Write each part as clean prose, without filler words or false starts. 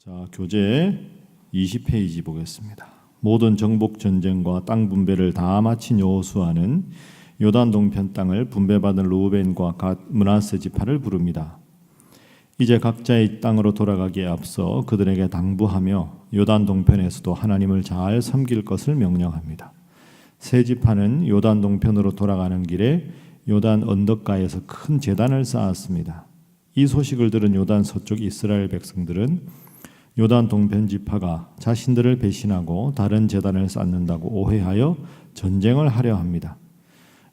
자, 교재 20페이지 보겠습니다. 모든 정복 전쟁과 땅 분배를 다 마친 여호수아는 요단 동편 땅을 분배받은 르우벤과 갓, 므낫세 지파를 부릅니다. 이제 각자의 땅으로 돌아가기에 앞서 그들에게 당부하며 요단 동편에서도 하나님을 잘 섬길 것을 명령합니다. 세 지파는 요단 동편으로 돌아가는 길에 요단 언덕가에서 큰 제단을 쌓았습니다. 이 소식을 들은 요단 서쪽 이스라엘 백성들은 요단 동편 지파가 자신들을 배신하고 다른 제단을 쌓는다고 오해하여 전쟁을 하려 합니다.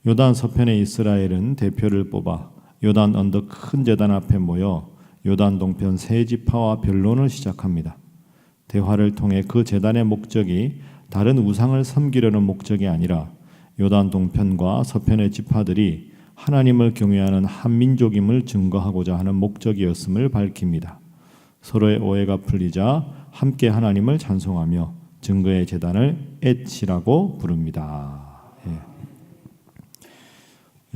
요단 서편의 이스라엘은 대표를 뽑아 요단 언덕 큰 제단 앞에 모여 요단 동편 세 지파와 변론을 시작합니다. 대화를 통해 그 제단의 목적이 다른 우상을 섬기려는 목적이 아니라 요단 동편과 서편의 지파들이 하나님을 경외하는 한 민족임을 증거하고자 하는 목적이었음을 밝힙니다. 서로의 오해가 풀리자 함께 하나님을 찬송하며 증거의 제단을 엣이라고 부릅니다.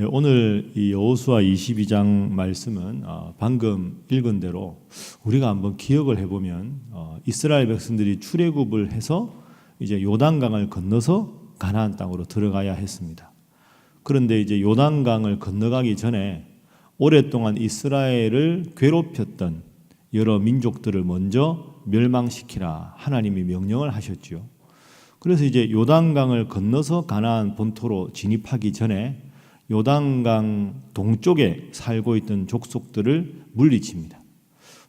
오늘 이 여호수아 22장 말씀은 방금 읽은 대로 우리가 한번 기억을 해보면 이스라엘 백성들이 출애굽을 해서 이제 요단강을 건너서 가나안 땅으로 들어가야 했습니다. 그런데 이제 요단강을 건너가기 전에 오랫동안 이스라엘을 괴롭혔던 여러 민족들을 먼저 멸망시키라 하나님이 명령을 하셨죠. 그래서 이제 요단강을 건너서 가나안 본토로 진입하기 전에 요단강 동쪽에 살고 있던 족속들을 물리칩니다.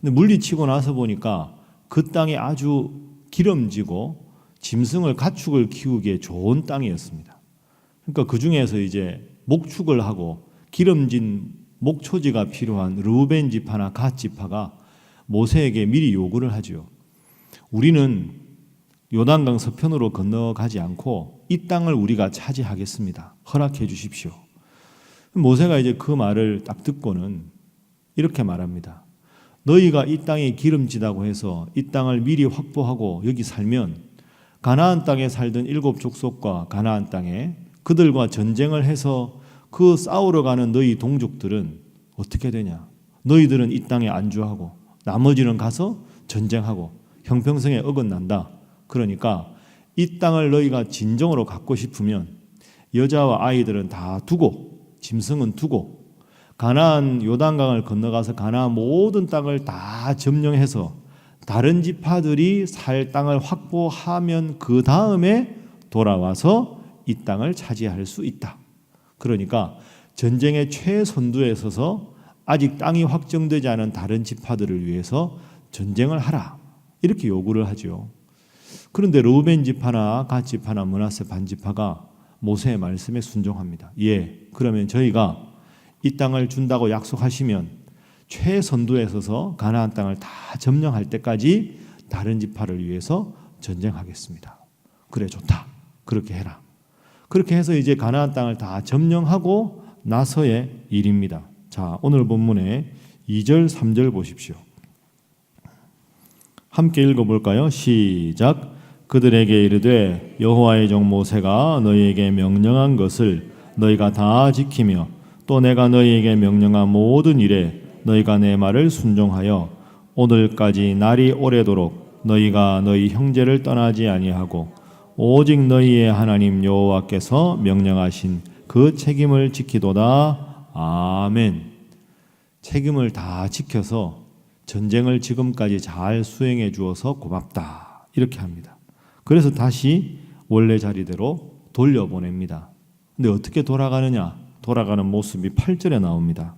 근데 물리치고 나서 보니까 그 땅이 아주 기름지고 짐승을 가축을 키우기에 좋은 땅이었습니다. 그러니까 그 중에서 이제 목축을 하고 기름진 목초지가 필요한 르우벤 지파나 갓 지파가 모세에게 미리 요구를 하죠. 우리는 요단강 서편으로 건너가지 않고 이 땅을 우리가 차지하겠습니다. 허락해 주십시오. 모세가 이제 그 말을 딱 듣고는 이렇게 말합니다. 너희가 이 땅이 기름지다고 해서 이 땅을 미리 확보하고 여기 살면 가나안 땅에 살던 7 족속과 가나안 땅에 그들과 전쟁을 해서 그 싸우러 가는 너희 동족들은 어떻게 되냐? 너희들은 이 땅에 안주하고 나머지는 가서 전쟁하고 형평성에 어긋난다. 그러니까 이 땅을 너희가 진정으로 갖고 싶으면 여자와 아이들은 다 두고 짐승은 두고 가나안 요단강을 건너가서 가나안 모든 땅을 다 점령해서 다른 지파들이 살 땅을 확보하면 그 다음에 돌아와서 이 땅을 차지할 수 있다. 그러니까 전쟁의 최선두에 서서 아직 땅이 확정되지 않은 다른 지파들을 위해서 전쟁을 하라. 이렇게 요구를 하죠. 그런데 르우벤 지파나 갓 지파나 므낫세 반 지파가 모세의 말씀에 순종합니다. 예, 그러면 저희가 이 땅을 준다고 약속하시면 최선두에 서서 가나안 땅을 다 점령할 때까지 다른 지파를 위해서 전쟁하겠습니다. 그래, 좋다. 그렇게 해라. 그렇게 해서 이제 가나안 땅을 다 점령하고 나서의 일입니다. 자, 오늘 본문의 2절, 3절 보십시오. 함께 읽어볼까요? 시작. 그들에게 이르되 여호와의 종 모세가 너희에게 명령한 것을 너희가 다 지키며 또 내가 너희에게 명령한 모든 일에 너희가 내 말을 순종하여 오늘까지 날이 오래도록 너희가 너희 형제를 떠나지 아니하고 오직 너희의 하나님 여호와께서 명령하신 그 책임을 지키도다. 아멘. 책임을 다 지켜서 전쟁을 지금까지 잘 수행해 주어서 고맙다. 이렇게 합니다. 그래서 다시 원래 자리대로 돌려보냅니다. 근데 어떻게 돌아가느냐? 돌아가는 모습이 8절에 나옵니다.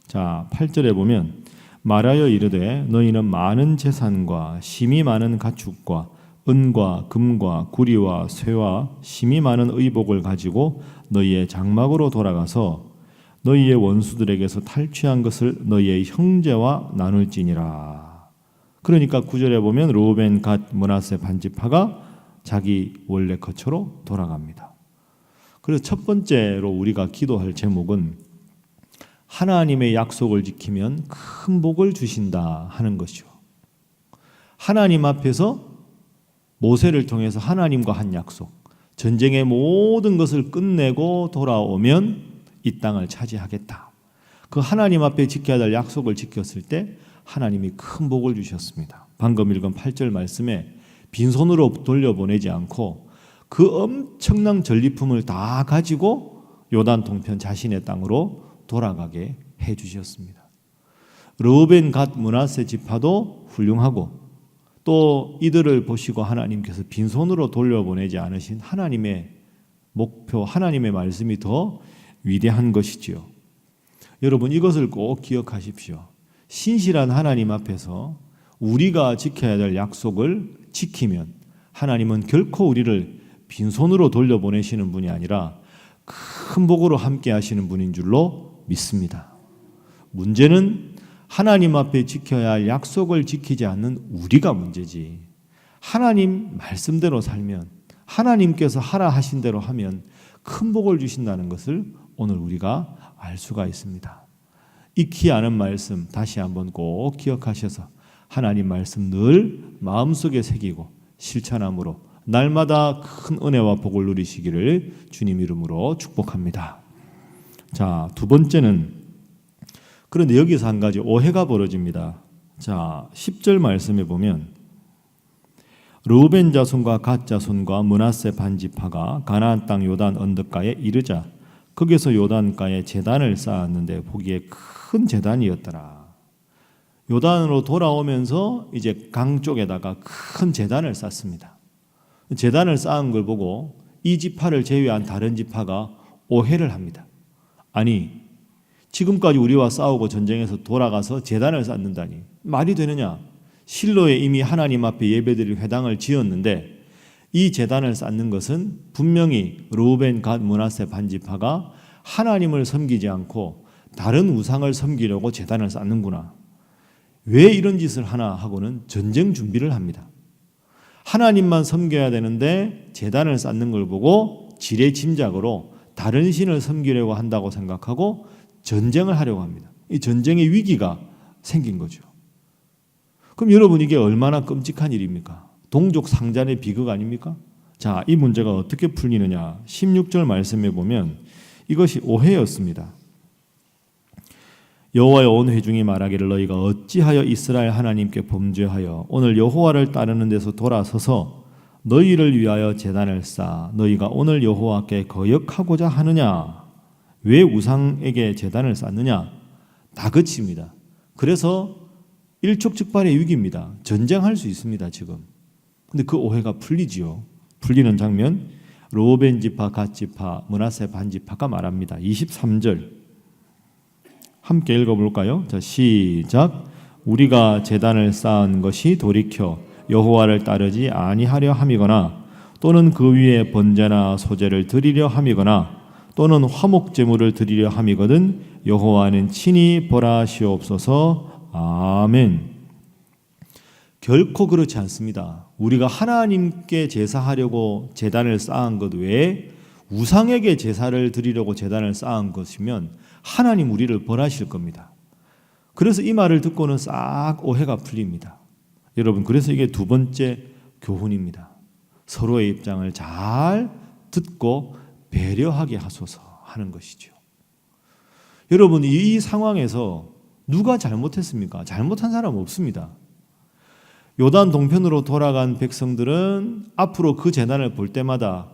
자, 8절에 보면 말하여 이르되 너희는 많은 재산과 심이 많은 가축과 은과 금과 구리와 쇠와 심이 많은 의복을 가지고 너희의 장막으로 돌아가서 너희의 원수들에게서 탈취한 것을 너희의 형제와 나눌지니라. 그러니까 9절에 보면 르우벤, 갓, 므낫세 반 지파가 자기 원래 거처로 돌아갑니다. 그래서 첫 번째로 우리가 기도할 제목은 하나님의 약속을 지키면 큰 복을 주신다 하는 것이죠. 하나님 앞에서 모세를 통해서 하나님과 한 약속, 전쟁의 모든 것을 끝내고 돌아오면 이 땅을 차지하겠다. 그 하나님 앞에 지켜야 될 약속을 지켰을 때 하나님이 큰 복을 주셨습니다. 방금 읽은 8절 말씀에 빈손으로 돌려보내지 않고 그 엄청난 전리품을 다 가지고 요단 동편 자신의 땅으로 돌아가게 해주셨습니다. 르우벤, 갓, 므낫세 지파도 훌륭하고 또 이들을 보시고 하나님께서 빈손으로 돌려보내지 않으신 하나님의 목표, 하나님의 말씀이 더 위대한 것이지요. 여러분 이것을 꼭 기억하십시오. 신실한 하나님 앞에서 우리가 지켜야 될 약속을 지키면 하나님은 결코 우리를 빈손으로 돌려보내시는 분이 아니라 큰 복으로 함께 하시는 분인 줄로 믿습니다. 문제는 하나님 앞에 지켜야 할 약속을 지키지 않는 우리가 문제지. 하나님 말씀대로 살면, 하나님께서 하라 하신 대로 하면 큰 복을 주신다는 것을 오늘 우리가 알 수가 있습니다. 익히 아는 말씀 다시 한번 꼭 기억하셔서 하나님 말씀 늘 마음속에 새기고 실천함으로 날마다 큰 은혜와 복을 누리시기를 주님 이름으로 축복합니다. 자, 두 번째는 그런데 여기서 한 가지 오해가 벌어집니다. 자, 10절 말씀에 보면 르우벤 자손과 갓 자손과 므낫세 반지파가 가나안 땅 요단 언덕가에 이르자 거기서 요단가에 제단을 쌓았는데 보기에 큰 제단이었더라. 요단으로 돌아오면서 이제 강 쪽에다가 큰 제단을 쌓습니다. 제단을 쌓은 걸 보고 이 지파를 제외한 다른 지파가 오해를 합니다. 아니 지금까지 우리와 싸우고 전쟁에서 돌아가서 제단을 쌓는다니 말이 되느냐? 실로에 이미 하나님 앞에 예배드릴 회당을 지었는데 이 제단을 쌓는 것은 분명히 르우벤, 갓, 므낫세 반지파가 하나님을 섬기지 않고 다른 우상을 섬기려고 제단을 쌓는구나. 왜 이런 짓을 하나 하고는 전쟁 준비를 합니다. 하나님만 섬겨야 되는데 제단을 쌓는 걸 보고 지레짐작으로 다른 신을 섬기려고 한다고 생각하고 전쟁을 하려고 합니다. 이 전쟁의 위기가 생긴 거죠. 그럼 여러분 이게 얼마나 끔찍한 일입니까? 동족 상잔의 비극 아닙니까? 자, 이 문제가 어떻게 풀리느냐? 16절 말씀에 보면 이것이 오해였습니다. 여호와의 온 회중이 말하기를 너희가 어찌하여 이스라엘 하나님께 범죄하여 오늘 여호와를 따르는 데서 돌아서서 너희를 위하여 제단을 쌓아 너희가 오늘 여호와께 거역하고자 하느냐? 왜 우상에게 제단을 쌓느냐? 다그칩니다. 그래서 일촉즉발의 위기입니다. 전쟁할 수 있습니다. 지금. 근데 그 오해가 풀리지요. 풀리는 장면 르우벤 지파, 갓 지파, 므낫세 반 지파가 말합니다. 23절 함께 읽어볼까요? 자, 시작. 우리가 제단을 쌓은 것이 돌이켜 여호와를 따르지 아니하려 함이거나 또는 그 위에 번제나 소제를 드리려 함이거나 또는 화목 제물을 드리려 함이거든 여호와는 친히 벌하시옵소서. 아멘. 결코 그렇지 않습니다. 우리가 하나님께 제사하려고 제단을 쌓은 것 외에 우상에게 제사를 드리려고 제단을 쌓은 것이면 하나님 우리를 벌하실 겁니다. 그래서 이 말을 듣고는 싹 오해가 풀립니다. 여러분, 그래서 이게 두 번째 교훈입니다. 서로의 입장을 잘 듣고 배려하게 하소서 하는 것이죠. 여러분, 이 상황에서 누가 잘못했습니까? 잘못한 사람 없습니다. 요단 동편으로 돌아간 백성들은 앞으로 그 재난을 볼 때마다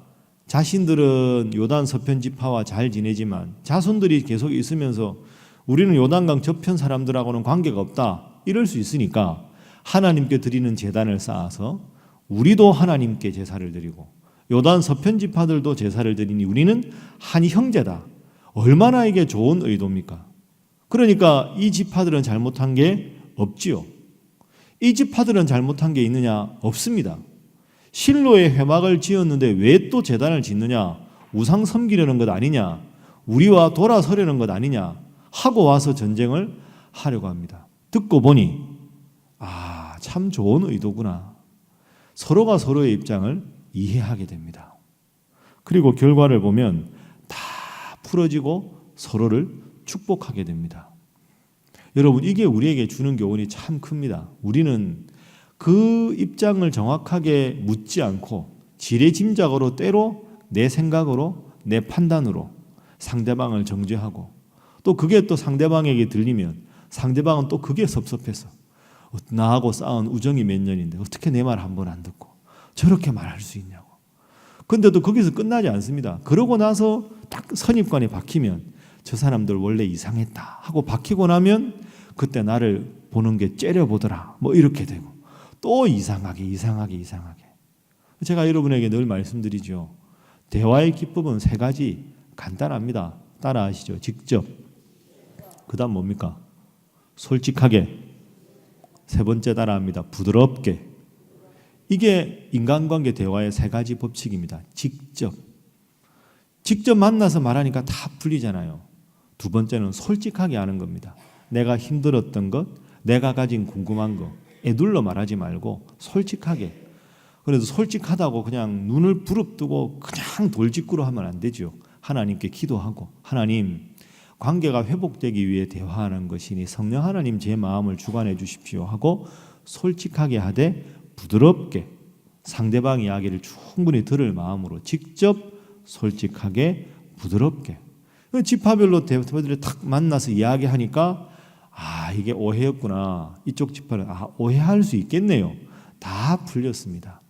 자신들은 요단 서편 지파와 잘 지내지만 자손들이 계속 있으면서 우리는 요단강 저편 사람들하고는 관계가 없다 이럴 수 있으니까 하나님께 드리는 제단을 쌓아서 우리도 하나님께 제사를 드리고 요단 서편 지파들도 제사를 드리니 우리는 한 형제다. 얼마나 이게 좋은 의도입니까? 그러니까 이 지파들은 잘못한 게 없지요. 이 지파들은 잘못한 게 있느냐? 없습니다. 실로에 회막을 지었는데 왜 또 제단을 짓느냐? 우상 섬기려는 것 아니냐? 우리와 돌아서려는 것 아니냐? 하고 와서 전쟁을 하려고 합니다. 듣고 보니 참 좋은 의도구나. 서로가 서로의 입장을 이해하게 됩니다. 그리고 결과를 보면 다 풀어지고 서로를 축복하게 됩니다. 여러분, 이게 우리에게 주는 교훈이 참 큽니다. 우리는 그 입장을 정확하게 묻지 않고 지레짐작으로 때로 내 생각으로 내 판단으로 상대방을 정죄하고 또 그게 또 상대방에게 들리면 상대방은 또 그게 섭섭해서 나하고 쌓은 우정이 몇 년인데 어떻게 내 말 한 번 안 듣고 저렇게 말할 수 있냐고. 근데도 거기서 끝나지 않습니다. 그러고 나서 딱 선입관이 박히면 저 사람들 원래 이상했다 하고 박히고 나면 그때 나를 보는 게 째려보더라 뭐 이렇게 되고 또 이상하게. 제가 여러분에게 늘 말씀드리죠. 대화의 기법은 세 가지 간단합니다. 따라하시죠. 직접, 그 다음 뭡니까? 솔직하게, 세 번째 따라합니다. 부드럽게. 이게 인간관계 대화의 세 가지 법칙입니다. 직접 만나서 말하니까 다 풀리잖아요. 두 번째는 솔직하게 하는 겁니다. 내가 힘들었던 것, 내가 가진 궁금한 거 애둘러 말하지 말고 솔직하게. 그래도 솔직하다고 그냥 눈을 부릅뜨고 그냥 돌직구로 하면 안 되죠. 하나님께 기도하고 하나님 관계가 회복되기 위해 대화하는 것이니 성령 하나님 제 마음을 주관해 주십시오 하고 솔직하게 하되 부드럽게 상대방 이야기를 충분히 들을 마음으로 직접 솔직하게 부드럽게. 지파별로 대표들이 탁 만나서 이야기하니까 이게 오해였구나. 이쪽 지파는 오해할 수 있겠네요. 다 풀렸습니다.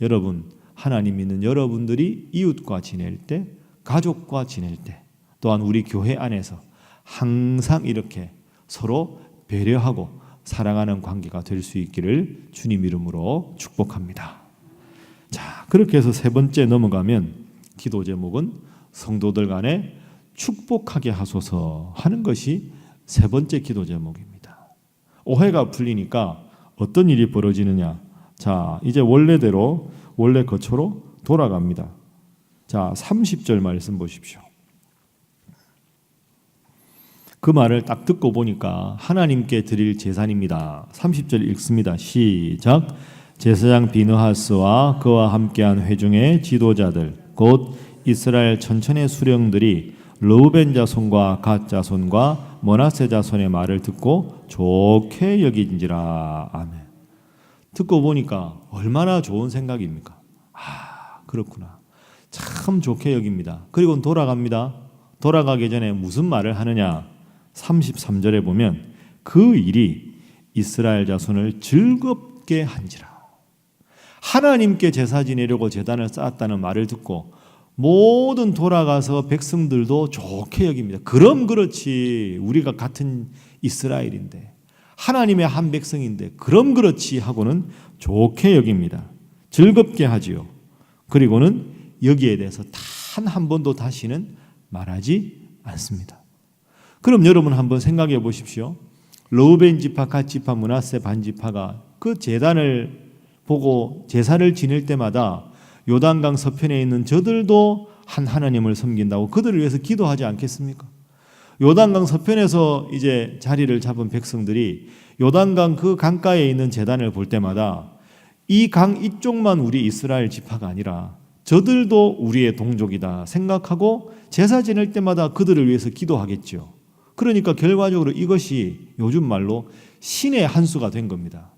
여러분, 하나님 믿는 여러분들이 이웃과 지낼 때, 가족과 지낼 때, 또한 우리 교회 안에서 항상 이렇게 서로 배려하고 사랑하는 관계가 될 수 있기를 주님 이름으로 축복합니다. 자, 그렇게 해서 세 번째 넘어가면 기도 제목은 성도들 간에 축복하게 하소서 하는 것이 세 번째 기도 제목입니다. 오해가 풀리니까 어떤 일이 벌어지느냐? 자, 이제 원래대로 원래 거처로 돌아갑니다. 자, 30절 말씀 보십시오. 그 말을 딱 듣고 보니까 하나님께 드릴 제산입니다. 30절 읽습니다. 시작. 제사장 비느하스와 그와 함께한 회중의 지도자들 곧 이스라엘 천천의 수령들이 르우벤 자손과 갓 자손과 므낫세 자손의 말을 듣고 좋게 여긴지라. 아멘. 듣고 보니까 얼마나 좋은 생각입니까? 그렇구나. 참 좋게 여깁니다. 그리고 돌아갑니다. 돌아가기 전에 무슨 말을 하느냐? 33절에 보면 그 일이 이스라엘 자손을 즐겁게 한지라. 하나님께 제사 지내려고 제단을 쌓았다는 말을 듣고 모든 돌아가서 백성들도 좋게 여깁니다. 그럼 그렇지, 우리가 같은 이스라엘인데 하나님의 한 백성인데 그럼 그렇지 하고는 좋게 여깁니다. 즐겁게 하지요. 그리고는 여기에 대해서 단 한 번도 다시는 말하지 않습니다. 그럼 여러분 한번 생각해 보십시오. 르우벤 지파, 갓 지파, 므낫세 반 지파가 그 제단을 보고 제사를 지낼 때마다 요단강 서편에 있는 저들도 한 하나님을 섬긴다고 그들을 위해서 기도하지 않겠습니까? 요단강 서편에서 이제 자리를 잡은 백성들이 요단강 그 강가에 있는 제단을 볼 때마다 이 강 이쪽만 우리 이스라엘 지파가 아니라 저들도 우리의 동족이다 생각하고 제사 지낼 때마다 그들을 위해서 기도하겠죠. 그러니까 결과적으로 이것이 요즘 말로 신의 한 수가 된 겁니다.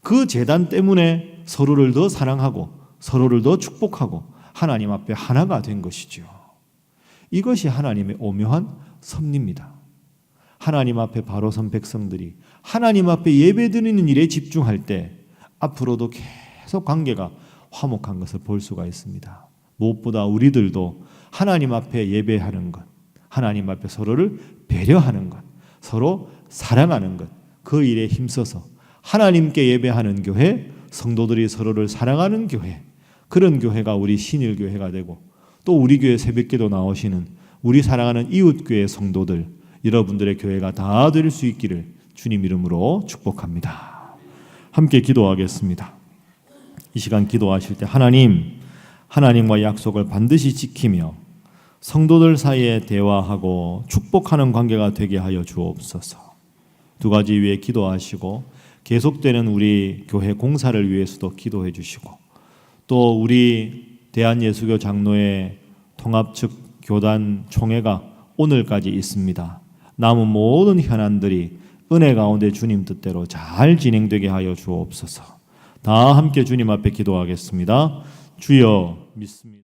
그 제단 때문에 서로를 더 사랑하고 서로를 더 축복하고 하나님 앞에 하나가 된 것이죠. 이것이 하나님의 오묘한 섭리입니다. 하나님 앞에 바로 선 백성들이 하나님 앞에 예배드리는 일에 집중할 때 앞으로도 계속 관계가 화목한 것을 볼 수가 있습니다. 무엇보다 우리들도 하나님 앞에 예배하는 것, 하나님 앞에 서로를 배려하는 것, 서로 사랑하는 것, 그 일에 힘써서 하나님께 예배하는 교회, 성도들이 서로를 사랑하는 교회, 그런 교회가 우리 신일교회가 되고 또 우리 교회 새벽기도 나오시는 우리 사랑하는 이웃교회 성도들, 여러분들의 교회가 다 될 수 있기를 주님 이름으로 축복합니다. 함께 기도하겠습니다. 이 시간 기도하실 때 하나님과 약속을 반드시 지키며 성도들 사이에 대화하고 축복하는 관계가 되게 하여 주옵소서. 두 가지 위해 기도하시고 계속되는 우리 교회 공사를 위해서도 기도해 주시고 또 우리 대한예수교 장로회 통합 측 교단 총회가 오늘까지 있습니다. 남은 모든 현안들이 은혜 가운데 주님 뜻대로 잘 진행되게 하여 주옵소서. 다 함께 주님 앞에 기도하겠습니다. 주여 믿습니다.